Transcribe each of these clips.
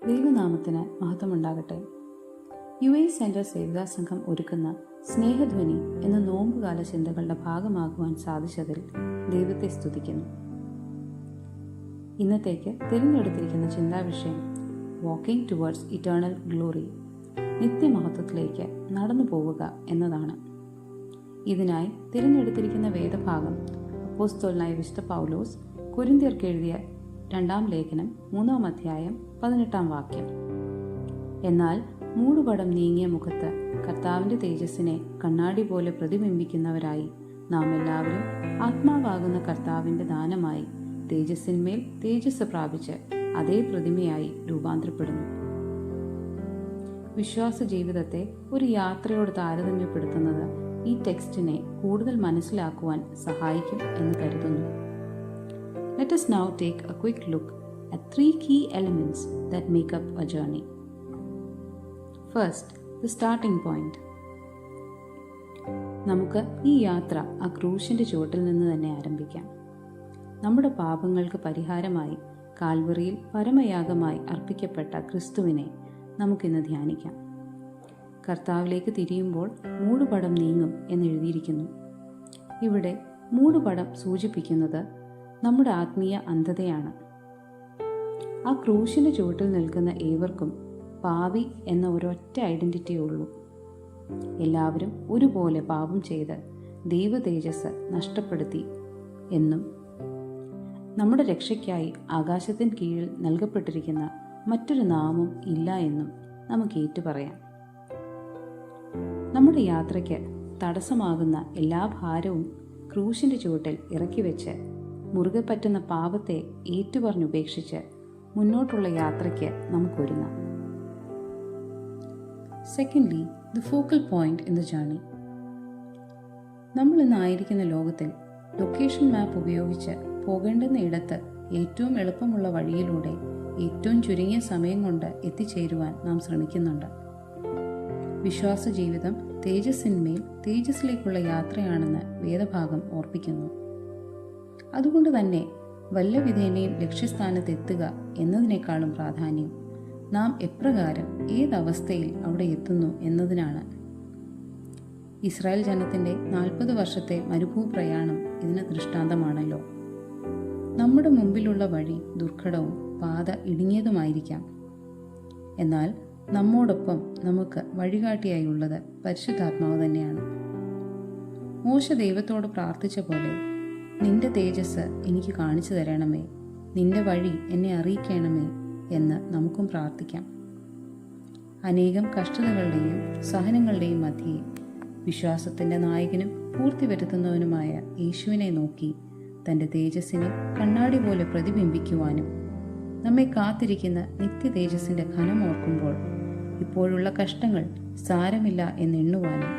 ദൈവനാമത്തിന് മഹത്വമുണ്ടാകട്ടെ. UA central Sevika സംഘം ഒരുക്കുന്ന സ്നേഹധ്വനി എന്ന നോമ്പുകാല ചിന്തകളുടെ ഭാഗമാകുവാൻ സാധിച്ചതിൽ ദൈവത്തെ സ്തുതിക്കുന്നു. ഇന്നത്തേക്ക് തിരഞ്ഞെടുത്തിരിക്കുന്ന ചിന്താവിഷയം വാക്കിംഗ് ടുവേർഡ്സ് ഇറ്റേണൽ ഗ്ലോറി, നിത്യമഹത്വത്തിലേക്ക് നടന്നു പോവുക എന്നതാണ്. ഇതിനായി തിരഞ്ഞെടുത്തിരിക്കുന്ന വേദഭാഗം അപ്പോസ്തലനായ വിശുദ്ധ പൗലോസ് കൊരിന്ത്യർക്ക് എഴുതിയ 2-ാം ലേഖനം 3-ാം അധ്യായം 18-ാം വാക്യം. എന്നാൽ മൂടുപടം നീങ്ങിയ മുഖത്ത് കർത്താവിന്റെ തേജസ്സിനെ കണ്ണാടി പോലെ പ്രതിബിംബിക്കുന്നവരായി നാം എല്ലാവരും ആത്മാവാകുന്ന കർത്താവിന്റെ ദാനമായി തേജസ്സിന്മേൽ തേജസ് പ്രാപിച്ച് അതേ പ്രതിമയായി രൂപാന്തരപ്പെടുന്നു. വിശ്വാസ ജീവിതത്തെ ഒരു യാത്രയോട് താരതമ്യപ്പെടുത്തുന്നത് ഈ ടെക്സ്റ്റിനെ കൂടുതൽ മനസ്സിലാക്കുവാൻ സഹായിക്കും എന്ന് കരുതുന്നു. Let us now take a quick look at 3 key elements that make up a journey. First, the starting point. നമുക്ക് ഈ യാത്ര ആ ക്രൂശിന്റെ ചുവട്ടിൽ നിന്ന് തന്നെ ആരംഭിക്കാം. നമ്മുടെ പാപങ്ങൾക്ക് പരിഹാരമായി കാൽവറിയിൽ പരമയാഗമായി അർപ്പിക്കപ്പെട്ട ക്രിസ്തുവിനെ നമുക്കിന്ന് ധ്യാനിക്കാം. കർത്താവിലേക്ക് തിരിയുമ്പോൾ മൂടുപടം നീങ്ങും എന്നെഴുതിയിരിക്കുന്നു. ഇവിടെ മൂടുപടം സൂചിപ്പിക്കുന്നത് നമ്മുടെ ആത്മീയ അന്ധതയാണ്. ആ ക്രൂശിന്റെ ചുവട്ടിൽ നിൽക്കുന്ന ഏവർക്കും പാപി എന്ന ഒരൊറ്റ ഐഡന്റിറ്റിയേ ഉള്ളൂ. എല്ലാവരും ഒരുപോലെ പാപം ചെയ്ത് ദൈവ തേജസ് നഷ്ടപ്പെടുത്തി എന്നും നമ്മുടെ രക്ഷയ്ക്കായി ആകാശത്തിന് കീഴിൽ നൽകപ്പെട്ടിരിക്കുന്ന മറ്റൊരു നാമം ഇല്ല എന്നും നമുക്ക് ഏറ്റുപറയാം. നമ്മുടെ യാത്രയ്ക്ക് തടസ്സമാകുന്ന എല്ലാ ഭാരവും ക്രൂശിന്റെ ചുവട്ടിൽ ഇറക്കി വെച്ച് മുറുകെ പറ്റുന്ന പാപത്തെ ഏറ്റുപറഞ്ഞുപേക്ഷിച്ച് മുന്നോട്ടുള്ള യാത്രയ്ക്ക് നമുക്കൊരുങ്ങാം. Secondly, the focal point in the journey. നമ്മൾ ഇന്നായിരിക്കുന്ന ലോകത്തിൽ ലൊക്കേഷൻ മാപ്പ് ഉപയോഗിച്ച് പോകേണ്ടുന്ന ഇടത്ത് ഏറ്റവും എളുപ്പമുള്ള വഴിയിലൂടെ ഏറ്റവും ചുരുങ്ങിയ സമയം കൊണ്ട് എത്തിച്ചേരുവാൻ നാം ശ്രമിക്കുന്നുണ്ട്. വിശ്വാസ ജീവിതം തേജസ്സിന്മേൽ തേജസ്സിലേക്കുള്ള യാത്രയാണെന്ന് വേദഭാഗം ഓർപ്പിക്കുന്നു. അതുകൊണ്ട് തന്നെ വല്ല വിധേനയും ലക്ഷ്യസ്ഥാനത്ത് എത്തുക എന്നതിനേക്കാളും പ്രാധാന്യം നാം എപ്രകാരം ഏതവസ്ഥയിൽ അവിടെ എത്തുന്നു എന്നതിനാണ്. ഇസ്രായേൽ ജനത്തിന്റെ 40 വർഷത്തെ മരുഭൂപ്രയാണം ഇതിന് ദൃഷ്ടാന്തമാണല്ലോ. നമ്മുടെ മുമ്പിലുള്ള വഴി ദുർഘടവും പാത ഇടുങ്ങിയതുമായിരിക്കാം. എന്നാൽ നമ്മോടൊപ്പം നമുക്ക് വഴികാട്ടിയായുള്ളത് പരിശുദ്ധാത്മാവ് തന്നെയാണ്. മോശ ദൈവത്തോട് പ്രാർത്ഥിച്ച പോലെ, നിന്റെ തേജസ് എനിക്ക് കാണിച്ചു തരണമേ, നിന്റെ വഴി എന്നെ അറിയിക്കണമേ എന്ന് നമുക്കും പ്രാർത്ഥിക്കാം. അനേകം കഷ്ടതകളുടെയും സഹനങ്ങളുടെയും മധ്യേ വിശ്വാസത്തിന്റെ നായകനും പൂർത്തി വരുത്തുന്നവനുമായ യേശുവിനെ നോക്കി തന്റെ തേജസ്സിനെ കണ്ണാടി പോലെ പ്രതിബിംബിക്കുവാനും നമ്മെ കാത്തിരിക്കുന്ന നിത്യ തേജസ്സിന്റെ ഘനം ഓർക്കുമ്പോൾ ഇപ്പോഴുള്ള കഷ്ടങ്ങൾ സാരമില്ല എന്നെണ്ണുവാനും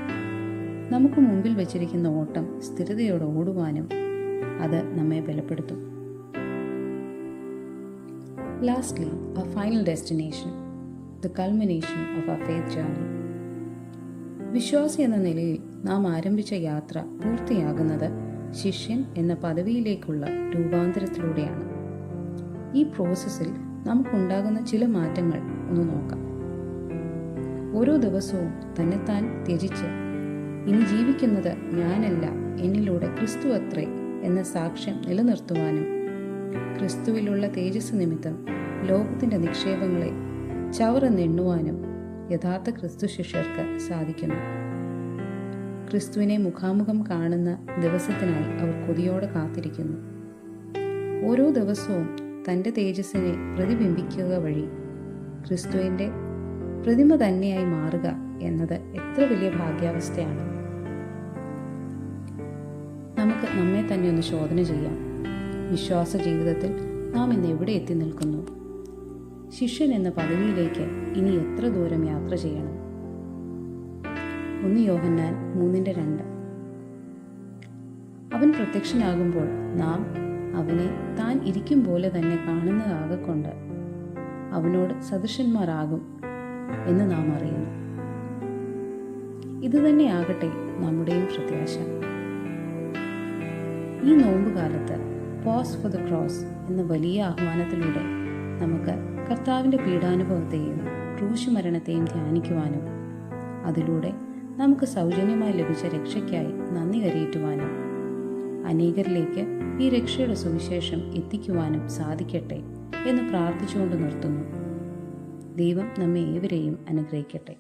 നമുക്ക് മുമ്പിൽ വച്ചിരിക്കുന്ന ഓട്ടം സ്ഥിരതയോടെ ഓടുവാനും അത് നമ്മെ ബലപ്പെടുത്തും. Lastly, our final destination, the culmination of our faith journey. വിശ്വാസി എന്ന നിലയിൽ നാം ആരംഭിച്ച യാത്ര പൂർത്തിയാകുന്നത് ശിഷ്യൻ എന്ന പദവിയിലേക്കുള്ള രൂപാന്തരത്തിലൂടെയാണ്. ഈ പ്രോസസ്സിൽ നമുക്കുണ്ടാകുന്ന ചില മാറ്റങ്ങൾ ഒന്ന് നോക്കാം. ഓരോ ദിവസവും തന്നെത്താൻ ത്യജിച്ച് ഇനി ജീവിക്കുന്നത് ഞാനല്ല, എന്നിലൂടെ ക്രിസ്തു അത്രേ എന്ന സാക്ഷ്യം നിലനിർത്തുവാനും ക്രിസ്തുവിലുള്ള തേജസ് നിമിത്തം ലോകത്തിന്റെ നിക്ഷേപങ്ങളെ ചവറെന്നെണ്ണുവാനും യഥാർത്ഥ ക്രിസ്തു ശിഷ്യർക്ക് സാധിക്കുന്നു. ക്രിസ്തുവിനെ മുഖാമുഖം കാണുന്ന ദിവസത്തിനായി അവർ കൊതിയോടെ കാത്തിരിക്കുന്നു. ഓരോ ദിവസവും തൻ്റെ തേജസ്സിനെ പ്രതിബിംബിക്കുക വഴി ക്രിസ്തുവിൻ്റെ പ്രതിമ തന്നെയായി മാറുക എന്നത് എത്ര വലിയ ഭാഗ്യാവസ്ഥയാണ്. നമുക്ക് നമ്മെ തന്നെ ഒന്ന് ശോധന ചെയ്യാം. വിശ്വാസ ജീവിതത്തിൽ നാം ഇന്ന് എവിടെ എത്തി നിൽക്കുന്നു? ശിഷ്യൻ എന്ന പദവിയിലേക്ക് ഇനി എത്ര ദൂരം യാത്ര ചെയ്യണം? 1 യോഹന്നാൻ 3:2. അവൻ പ്രത്യക്ഷനാകുമ്പോൾ നാം അവനെ താൻ ഇരിക്കും പോലെ തന്നെ കാണുന്നതാകൊണ്ട് അവനോട് സദൃശന്മാരാകും എന്ന് നാം അറിയുന്നു. ഇതുതന്നെയാകട്ടെ നമ്മുടെയും പ്രത്യാശ. ഈ നോമ്പുകാലത്ത് പോസ് ഫോർ ദ ക്രോസ് എന്ന വലിയ ആഹ്വാനത്തിലൂടെ നമുക്ക് കർത്താവിൻ്റെ പീഡാനുഭവത്തെയും ക്രൂശുമരണത്തെയും ധ്യാനിക്കുവാനും അതിലൂടെ നമുക്ക് സൗജന്യമായി ലഭിച്ച രക്ഷയ്ക്കായി നന്ദി കരയേറ്റുവാനും അനേകരിലേക്ക് ഈ രക്ഷയുടെ സുവിശേഷം എത്തിക്കുവാനും സാധിക്കട്ടെ എന്ന് പ്രാർത്ഥിച്ചുകൊണ്ട് നിർത്തുന്നു. ദൈവം നമ്മെ ഏവരെയും അനുഗ്രഹിക്കട്ടെ.